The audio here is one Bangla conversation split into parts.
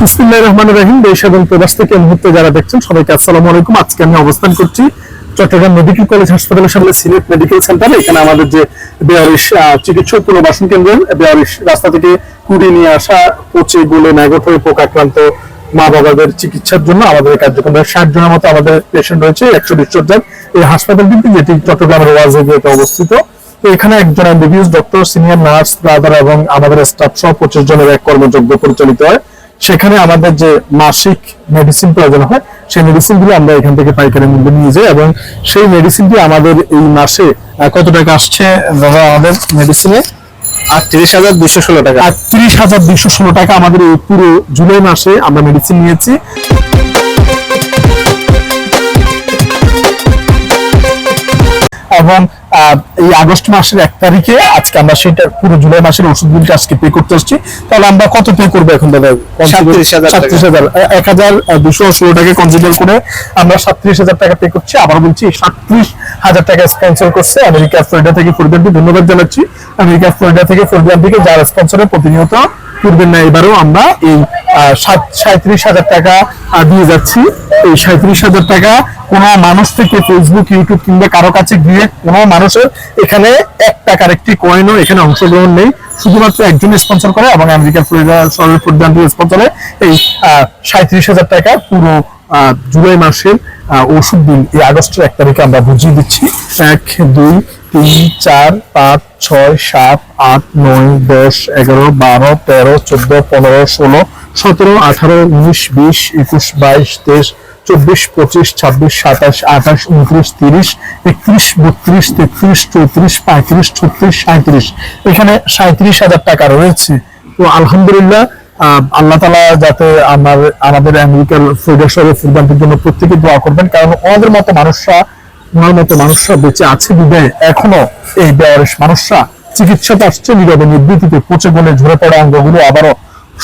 বিসমিল্লাহির রহমানির রহিম। দেশ এবং প্রবাস থেকে মুহূর্তে যারা দেখছেন সবাইকে আসসালামু আলাইকুম। আজকে আমি অবস্থান করছি চট্টগ্রাম মেডিকেল কলেজ হাসপাতালের সামনে সিলেট মেডিকেল সেন্টারে। এখানে আমাদের যে বেয়ারিশ চিকিৎসক পুনর্বাসন কেন্দ্র, বেয়ারিশ রাস্তা থেকে কুড়িয়ে নিয়ে আসা পচে গলে ম্যাগট হয়ে পোকাক্রান্ত মা বাবাদের চিকিৎসার জন্য আমাদের কার্যক্রম 60 জনের মতো আমাদের পেশেন্ট রয়েছে 120 শয্যার এই হাসপাতালটি, যেটি চট্টগ্রামের ওয়াজিতে অবস্থিত। তো এখানে একজন MBBS doctor, senior nurse, brother এবং আমাদের স্টাফ সহ 25 জনের এক কর্মযজ্ঞ পরিচালিত হয়। সেখানে আমাদের যে মাসিক মেডিসিন প্রয়োজন হয় সেই মেডিসিন গুলো আমরা এখান থেকে পাইকারি মূল্যে নিয়ে যাই এবং সেই মেডিসিনটি আমাদের এই মাসে কত টাকা আসছে দাদা? আমাদের মেডিসিনে 38,216 টাকা। 38,216 টাকা আমাদের এই পুরো জুলাই মাসে আমরা মেডিসিন নিয়েছি। এবং এই আগস্ট মাসের 1 তারিখে আজকে আমরা সেটা পুরো জুলাই মাসের ওষুধ বিলটা আজকে পে করতে আসছি। তাহলে আমরা কত পে করবো এখন দাদা? 37,216 টাকা কনসিডার করে আমরা 37,000 টাকা পে করছি। আবার বলছি 37,000 টাকা স্পন্সর করছে আমেরিকা ফ্লোরিডা থেকে ফরিদানকে ধন্যবাদ জানাচ্ছি। আমেরিকা ফ্লোরিডা থেকে ফরিদান থেকে যারা স্পন্সরে প্রতিনিয়ত করবেন না, এবারেও আমরা এই 37,000 টাকা দিয়ে যাচ্ছি। এই 37,000 টাকা কোনো মানুষ থেকে ফেসবুক, ইউটিউব কিংবা কারো কাছে গিয়ে কোনো মানুষের এখানে 1 টাকার একটি কয়েনও এখানে অংশগ্রহণ নেই। শুধুমাত্র একজন স্পন্সর করে এবং আমেরিকার ফ্লোরিডা শহরের ফরিদান স্পন্সরে এই 37,000 টাকা পুরো জুলাই মাসের ওষুধ বিল এই আগস্টের 1 তারিখে আমরা বুঝিয়ে দিচ্ছি। 1, 2, 3, 4, 5, 6, 7, 8, 9, 10, 11, 12, 13, 14, 15, 16, 17, 18, 19, 20, 21, 22, 23, 24, 25, 26, 27, 28, 29, 30, 31, 32, 33, 34, 35, 36, 37 এখানে 37,000 টাকা রয়েছে। তো আলহামদুলিল্লাহ, আল্লাহ তাআলা যাতে আমাদের আমেরিকার ফ্লোরিডা শহরের ফরিদানদের জন্য প্রত্যেকে দোয়া করবেন, কারণ ওনার মতো মানুষরা বেঁচে আছে বিদায় এখনো এই বেয়ারিশ মানুষরা চিকিৎসাতে আসছে নীরবে নিবৃত্তিতে। পচে গলে ঝরে পড়া অঙ্গগুলো আবারও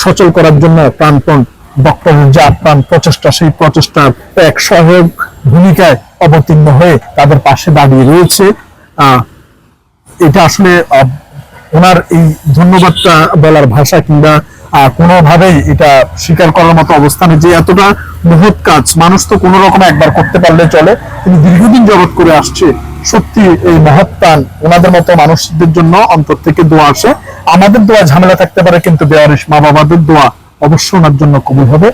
সচল করার জন্য প্রাণপণ ডক্টরের যে আপ্রাণ প্রচেষ্টা, সেই প্রচেষ্টার এক সহায়ক ভূমিকায় অবতীর্ণ হয়ে তাদের পাশে দাঁড়িয়ে রয়েছে। এটা আসলে ওনার এই ধন্যবাদটা বলার ভাষা কিংবা কোনোভাবেই এটা স্বীকার করার মতো অবস্থানে যে এতটা মহৎ কাজ মানুষ তো কোনো রকম একবার করতে পারলে চলে, তিনি দীর্ঘদিন যাবত করে আসছে। সত্যি এই মহৎ প্রাণ ওনাদের মতো মানুষদের জন্য অন্তর থেকে দোয়া আসে। আমাদের দোয়া ঝামেলা থাকতে পারে, কিন্তু বেয়ারিশ মা বাবাদের দোয়া অবশ্যই ওনার জন্য কবুল হবে।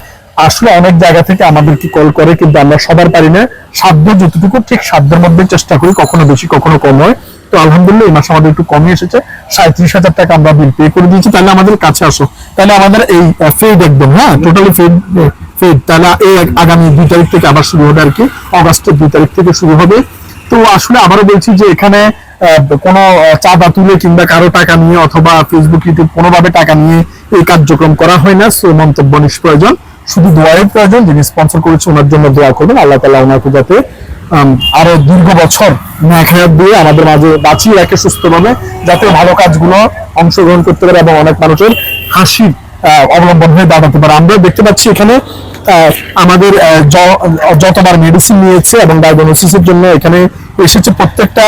আসলে অনেক জায়গা থেকে আমাদেরকে কল করে, কিন্তু আমরা সবার পারি না। সাধ্য যতটুকু ঠিক সাধ্যের মধ্যে চেষ্টা করি, কখনো বেশি কখনো কম হয়। তো আলহামদুলিল্লাহ এই মাসে আমাদের একটু কমই এসেছে, 37,000 টাকা আমরা বিল পে করে দিয়েছি। তাহলে আমাদের কাছে আসো, তাহলে আমাদের এই ফেড একদম টোটালি ফেড। তাহলে এই আগামী 2 তারিখ থেকে আবার শুরু হবে আর কি, অগাস্টের 2 তারিখ থেকে শুরু হবে। তো আসলে আবারও বলছি যে এখানে কোনো চাঁদা তুলে কিংবা কারো টাকা নিয়ে অথবা ফেসবুক, ইউটিউব কোনোভাবে টাকা নিয়ে এই কার্যক্রম করা হয় না। সো মন্তব্য নিষ্প্রয়োজন, শুধু দোয়ার প্রয়োজন। যিনি স্পন্সর করেছে ওনার জন্য দোয়া করবেন, আল্লাহ তাআলা ওনাকে যাতে আরো দীর্ঘ বছর নেক হায়াত দিয়ে আমাদের মাঝে বাঁচিয়ে রাখে সুস্থভাবে, যাতে ভালো কাজগুলো অংশগ্রহণ করতে পারে এবং অনেক মানুষের হাসির অবলম্বন হয়ে দাঁড়াতে পারে। আমরা দেখতে পাচ্ছি এখানে আমাদের যতবার মেডিসিন নিয়েছে এবং ডায়াগনোসিসের জন্য এখানে এসেছে প্রত্যেকটা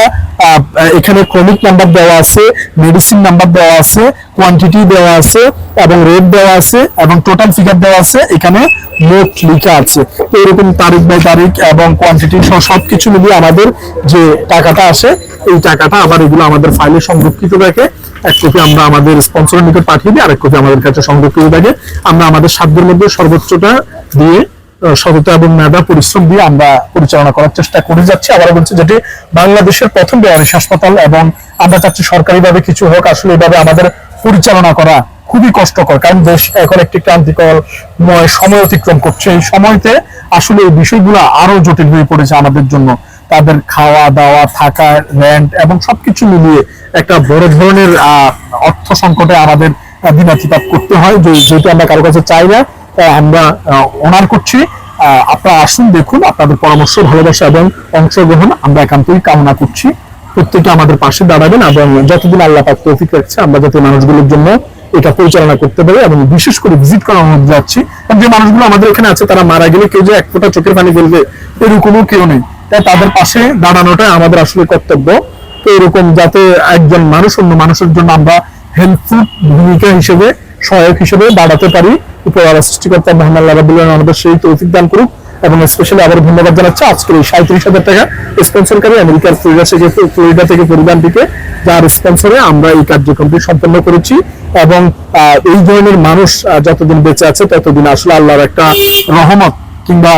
এখানে ক্রমিক নাম্বার দেওয়া আছে, মেডিসিন নাম্বার দেওয়া আছে, কোয়ান্টিটি দেওয়া আছে এবং রেট দেওয়া আছে এবং টোটাল ফিগার দেওয়া আছে। এখানে মোট লেখা আছে। তো এরকম তারিখ বাই তারিখ এবং কোয়ান্টিটি সহ সবকিছু মিলিয়ে আমাদের যে টাকাটা আসে, এই টাকাটা আবার এগুলো আমাদের ফাইলে সংরক্ষিত থাকে। 1 কপি আমরা আমাদের স্পন্সরের নিকট পাঠিয়ে দিই, আরেক কপি আমাদের কাছে সংরক্ষিত থাকে। আমরা আমাদের সাধ্যের মধ্যে সর্বোচ্চটা দিয়ে সততা এবং মেধা পরিশ্রম দিয়ে আমরা পরিচালনা করার চেষ্টা করে যাচ্ছি। আবার বলছি যেটি বাংলাদেশের প্রথম বেয়ারিশ হাসপাতাল এবং আমরা চাচ্ছি সরকারিভাবে কিছু হোক। আসলে এভাবে আমাদের পরিচালনা করা খুবই কষ্টকর, কারণ দেশ এখন একটি ক্রান্তিকর সময় অতিক্রম করছে। এই সময়তে আসলে এই বিষয়গুলো আরো জটিল হয়ে পড়েছে আমাদের জন্য। তাদের খাওয়া দাওয়া, থাকা, রেন্ট এবং সবকিছু মিলিয়ে একটা বড় ধরনের অর্থ সংকটে আমাদের দিনাতিপাত করতে হয়, যেহেতু আমরা কারো কাছে চাই না। আমরা অনার করছি, আপনারা আসুন, দেখুন। আপনাদের পরামর্শ, ভালোবাসা এবং অংশগ্রহণ আমরা একান্তই কামনা করছি। প্রত্যেকে আমাদের পাশে দাঁড়াবেন এবং যতদিন আল্লাহ পাক তৌফিক রাখছে আমরা যাতে মানুষগুলোর জন্য এটা পরিচালনা করতে পারি এবং বিশেষ করে ভিজিট করার অনুরোধ যাচ্ছি। যে মানুষগুলো আমাদের এখানে আছে তারা মারা গেলে কেউ যে 1 ফোঁটা চোখের পানি ফেলবে এরকমও কেউ নেই, তাই তাদের পাশে দাঁড়ানোটা আমাদের আসলে কর্তব্য। তো এরকম যাতে একজন মানুষ অন্য মানুষের জন্য আমরা হেল্পফুল ভূমিকা হিসেবে সহায়ক হিসেবে দাঁড়াতে পারি। উপরওয়ালা সৃষ্টিকর্তা মহান আল্লাহ রাব্বুল আলামিন আমাদের সেই তৌফিক দান করুক। এবং স্পেশালি আবার ধন্যবাদ জানাচ্ছি আজকের এই 37,000 টাকা স্পন্সরকারী আমেরিকার ফ্লোরিডা থেকে পরিবারটিকে, যার স্পন্সরে আমরা এই কার্যক্রমটি সম্পন্ন করেছি। এবং এই ধরনের মানুষ যতদিন বেঁচে আছে ততদিন আসলে আল্লাহর একটা রহমত কিংবা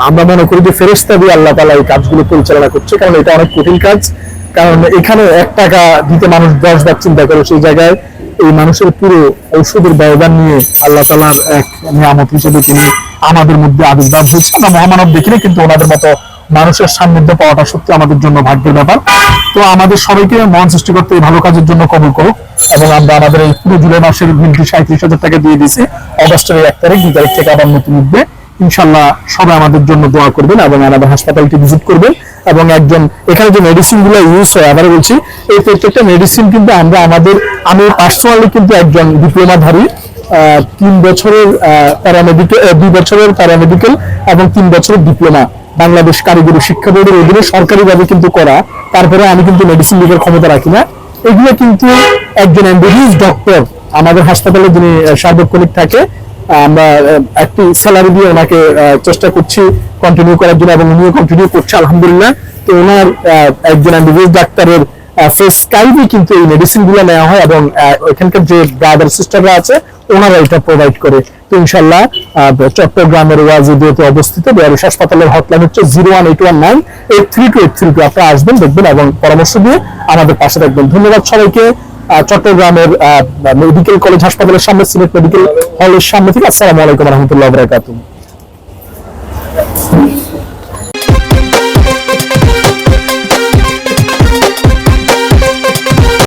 আমরা মনে করি যে ফেরেশতা দিয়ে আল্লাহ তাআলা এই কাজগুলো পরিচালনা করছে, কারণ এটা অনেক কঠিন কাজ। কারণ এখানে 1 টাকা দিতে মানুষ 10 বার চিন্তা করে, সেই জায়গায় এই মানুষের পুরো ঔষধের ব্যবধান নিয়ে আল্লাহ তাআলার এক নিয়ামত হিসেবে তিনি আমাদের মধ্যে আবির্ভাব হয়েছে। আমরা মহামানব দেখিনি, কিন্তু ওনাদের মতো মানুষের সান্নিধ্য পাওয়াটা সত্যি আমাদের জন্য ভাগ্যের ব্যাপার। তো আমাদের সবাইকে মহান সৃষ্টিকর্তা এই ভালো কাজের জন্য কবুল করুক। এবং আমরা আমাদের এই পুরো জুলাই মাসের বিলটি 37,000 টাকা দিয়ে দিয়েছি। অগস্টের 1 তারিখ 2 তারিখ থেকে আবার নতুন উঠবে। ইনশাল্লাহ সবাই আমাদের জন্য দোয়া করবেন এবং আমাদের হাসপাতালটি ভিজিট করবেন। এবং একজন এখানে যে মেডিসিন গুলো ইউজ হয়, আবার বলছি, এই প্রত্যেকটা মেডিসিন কিন্তু আমি পার্সোনালি কিন্তু একজন ডিপ্লোমাধারী, 3 বছরের প্যারামেডিক্যাল, 2 বছরের প্যারামেডিক্যাল এবং 3 বছরের ডিপ্লোমা বাংলাদেশ কারিগরি শিক্ষা বোর্ডের অধীনে সরকারিভাবে কিন্তু করা। তারপরে আমি কিন্তু মেডিসিন লিখার ক্ষমতা রাখি না। এগুলো কিন্তু একজন এমবিবিএস ডক্টর আমাদের হাসপাতালে যিনি সার্বক্ষণিক থাকে, আমরা একটি স্যালারি দিয়ে ওনাকে চেষ্টা করছি কন্টিনিউ করার জন্য, এবং উনিও কন্টিনিউ করছে আলহামদুলিল্লাহ। তো ওনার একজন এমবিবিএস ডাক্তারের প্রেসক্রাইবই কিন্তু এই মেডিসিন গুলো নেওয়া হয়, এবং এখানকার যে ব্রাদার সিস্টাররা আছে ওনারা এটা প্রোভাইড করে। তো ইনশাল্লাহ চট্টগ্রামের ওয়াজিদিয়াতে অবস্থিত বেয়ারিশ হাসপাতালের হটলাইন হচ্ছে 01819832832। আপনারা আসবেন, দেখবেন এবং পরামর্শ দিয়ে আমাদের পাশে থাকবেন। ধন্যবাদ সবাইকে। চট্টগ্রামের মেডিকেল কলেজ হাসপাতালের সামনে, সিলেট মেডিকেল হলের সামনে থেকে। আসসালামু আলাইকুম রহমতুল্লাহ বারাকাতুহু।